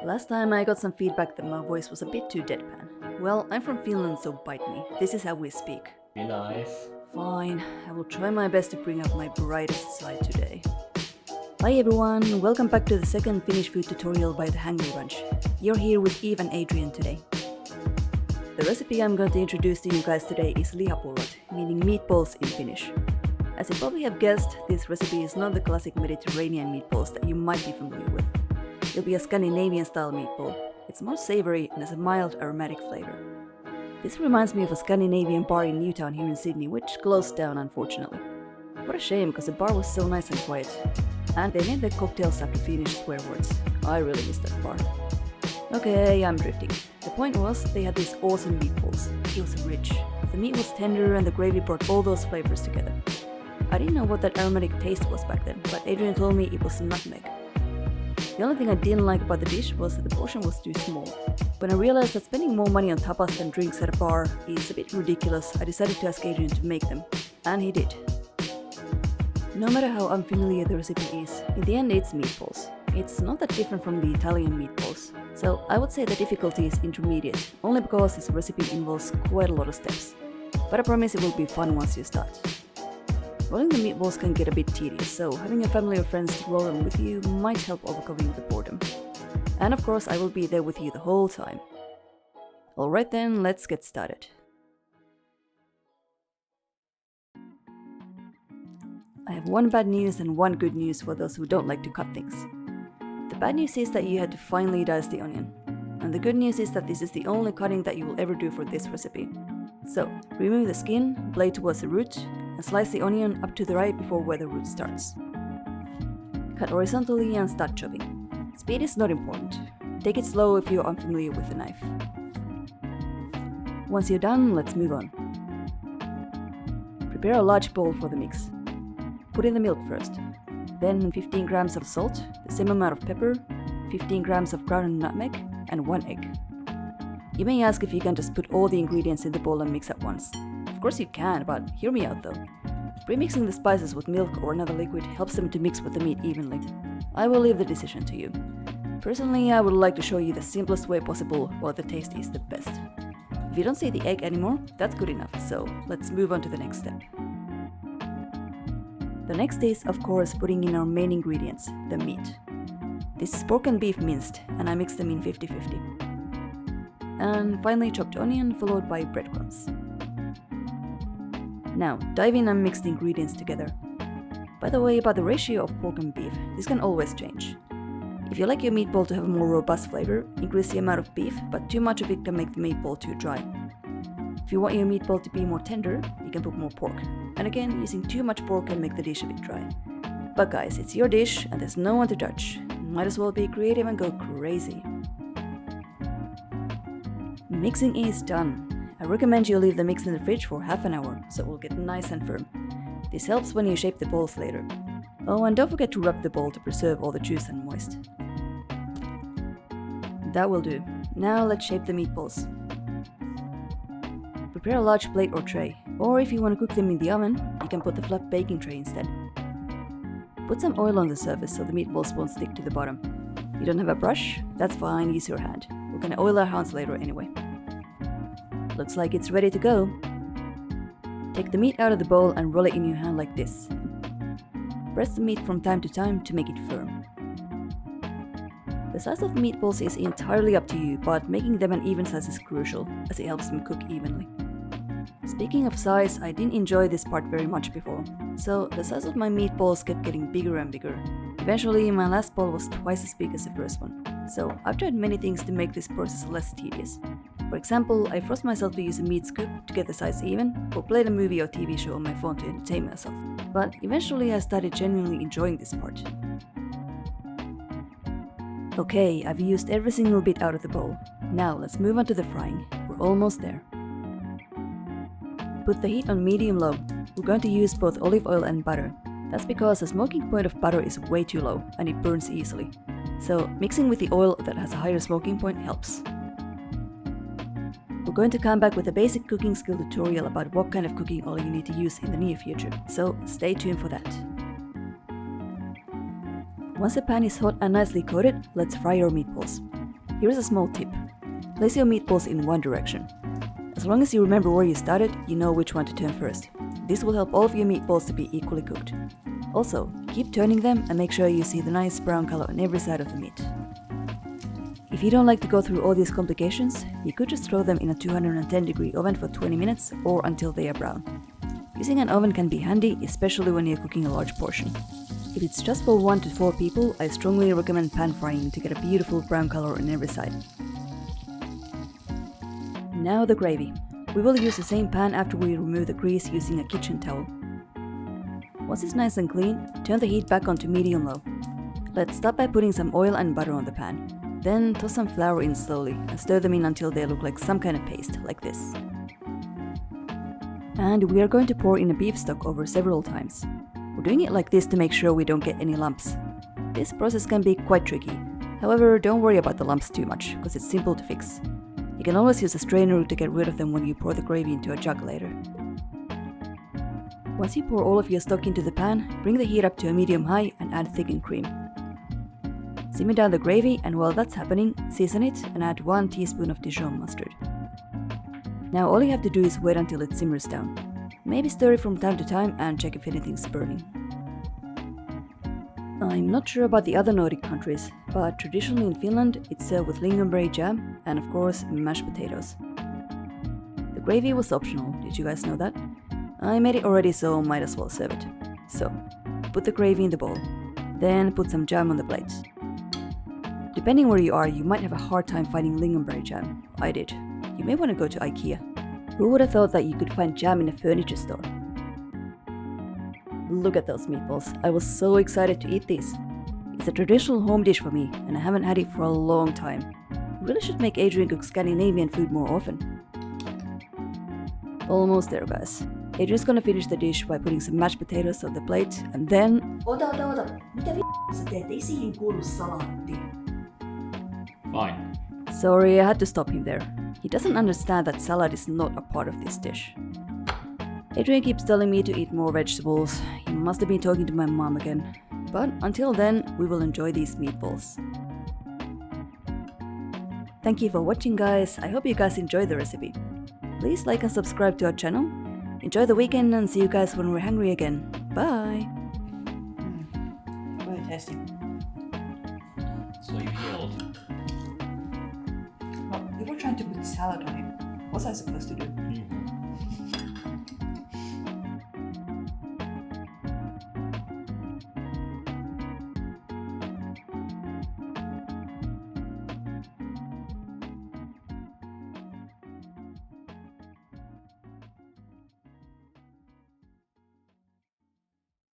Last time I got some feedback that my voice was a bit too deadpan. Well, I'm from Finland, so bite me. This is how we speak. Be nice. Fine, I will try my best to bring out my brightest side today. Hi everyone, welcome back to the second Finnish food tutorial by the Hangry Bunch. You're here with Eve and Adrian today. The recipe I'm going to introduce to you guys today is lihapullot, meaning meatballs in Finnish. As you probably have guessed, this recipe is not the classic Mediterranean meatballs that you might be familiar with. It'll be a Scandinavian-style meatball. It's more savory and has a mild aromatic flavor. This reminds me of a Scandinavian bar in Newtown here in Sydney, which closed down unfortunately. What a shame, because the bar was so nice and quiet. And they named their cocktails after Finnish swear words. I really miss that bar. Okay, I'm drifting. The point was, they had these awesome meatballs. It was rich. The meat was tender and the gravy brought all those flavors together. I didn't know what that aromatic taste was back then, but Adrian told me it was nutmeg. The only thing I didn't like about the dish was that the portion was too small. When I realized that spending more money on tapas than drinks at a bar is a bit ridiculous, I decided to ask Adrian to make them. And he did. No matter how unfamiliar the recipe is, in the end it's meatballs. It's not that different from the Italian meatballs. So I would say the difficulty is intermediate, only because this recipe involves quite a lot of steps. But I promise it will be fun once you start. Rolling the meatballs can get a bit tedious, so having a family or friends to roll them with you might help overcoming the boredom. And of course, I will be there with you the whole time. Alright then, let's get started. I have one bad news and one good news for those who don't like to cut things. The bad news is that you had to finely dice the onion. And the good news is that this is the only cutting that you will ever do for this recipe. So, remove the skin, blade towards the root, and slice the onion up to the right before where the root starts. Cut horizontally and start chopping. Speed is not important. Take it slow if you're unfamiliar with the knife. Once you're done, let's move on. Prepare a large bowl for the mix. Put in the milk first. Then 15 grams of salt, the same amount of pepper, 15 grams of ground nutmeg, and 1 egg. You may ask if you can just put all the ingredients in the bowl and mix at once. Of course you can, but hear me out though. Pre-mixing the spices with milk or another liquid helps them to mix with the meat evenly. I will leave the decision to you. Personally, I would like to show you the simplest way possible while the taste is the best. If you don't see the egg anymore, that's good enough, so let's move on to the next step. The next is, of course, putting in our main ingredients, the meat. This is pork and beef minced, and I mix them in 50-50. And finally chopped onion, followed by breadcrumbs. Now, dive in and mix the ingredients together. By the way, about the ratio of pork and beef, this can always change. If you like your meatball to have a more robust flavor, increase the amount of beef, but too much of it can make the meatball too dry. If you want your meatball to be more tender, you can put more pork. And again, using too much pork can make the dish a bit dry. But guys, it's your dish and there's no one to judge. Might as well be creative and go crazy. Mixing is done. I recommend you leave the mix in the fridge for half an hour, so it will get nice and firm. This helps when you shape the balls later. Oh, and don't forget to rub the bowl to preserve all the juice and moist. That will do. Now let's shape the meatballs. Prepare a large plate or tray, or if you want to cook them in the oven, you can put the flat baking tray instead. Put some oil on the surface so the meatballs won't stick to the bottom. You don't have a brush? That's fine, use your hand. We're gonna oil our hands later anyway. Looks like it's ready to go. Take the meat out of the bowl and roll it in your hand like this. Press the meat from time to time to make it firm. The size of the meatballs is entirely up to you, but making them an even size is crucial, as it helps them cook evenly. Speaking of size, I didn't enjoy this part very much before, so the size of my meatballs kept getting bigger and bigger. Eventually, my last ball was twice as big as the first one, so I've tried many things to make this process less tedious. For example, I forced myself to use a meat scoop to get the size even, or played a movie or TV show on my phone to entertain myself. But eventually I started genuinely enjoying this part. Okay, I've used every single bit out of the bowl. Now let's move on to the frying. We're almost there. Put the heat on medium-low. We're going to use both olive oil and butter. That's because the smoking point of butter is way too low and it burns easily. So mixing with the oil that has a higher smoking point helps. We're going to come back with a basic cooking skill tutorial about what kind of cooking oil you need to use in the near future, so stay tuned for that. Once the pan is hot and nicely coated, let's fry your meatballs. Here's a small tip. Place your meatballs in one direction. As long as you remember where you started, you know which one to turn first. This will help all of your meatballs to be equally cooked. Also, keep turning them and make sure you see the nice brown color on every side of the meat. If you don't like to go through all these complications, you could just throw them in a 210-degree oven for 20 minutes or until they are brown. Using an oven can be handy, especially when you're cooking a large portion. If it's just for 1 to 4 people, I strongly recommend pan frying to get a beautiful brown color on every side. Now the gravy. We will use the same pan after we remove the grease using a kitchen towel. Once it's nice and clean, turn the heat back on to medium-low. Let's start by putting some oil and butter on the pan. Then toss some flour in slowly and stir them in until they look like some kind of paste, like this. And we are going to pour in a beef stock over several times. We're doing it like this to make sure we don't get any lumps. This process can be quite tricky. However, don't worry about the lumps too much, because it's simple to fix. You can always use a strainer to get rid of them when you pour the gravy into a jug later. Once you pour all of your stock into the pan, bring the heat up to a medium-high and add thickened cream. Simmer down the gravy, and while that's happening, season it and add 1 teaspoon of Dijon mustard. Now all you have to do is wait until it simmers down. Maybe stir it from time to time and check if anything's burning. I'm not sure about the other Nordic countries, but traditionally in Finland it's served with lingonberry jam and of course mashed potatoes. The gravy was optional, did you guys know that? I made it already, so might as well serve it. So, put the gravy in the bowl, then put some jam on the plate. Depending where you are, you might have a hard time finding lingonberry jam. I did. You may want to go to IKEA. Who would have thought that you could find jam in a furniture store? Look at those meatballs. I was so excited to eat these. It's a traditional home dish for me, and I haven't had it for a long time. I really should make Adrian cook Scandinavian food more often. Almost there, guys. Adrian's gonna finish the dish by putting some mashed potatoes on the plate, and then... Ota. Mitä sä teet? Ei siihen kuulu salaatti. Fine. Sorry, I had to stop him there. He doesn't understand that salad is not a part of this dish. Adrian keeps telling me to eat more vegetables. He must have been talking to my mom again. But until then, we will enjoy these meatballs. Thank you for watching, guys. I hope you guys enjoyed the recipe. Please like and subscribe to our channel. Enjoy the weekend and see you guys when we're hungry again. Bye! Very tasty. So you yelled. Well, you were trying to put salad on it. What was I supposed to do?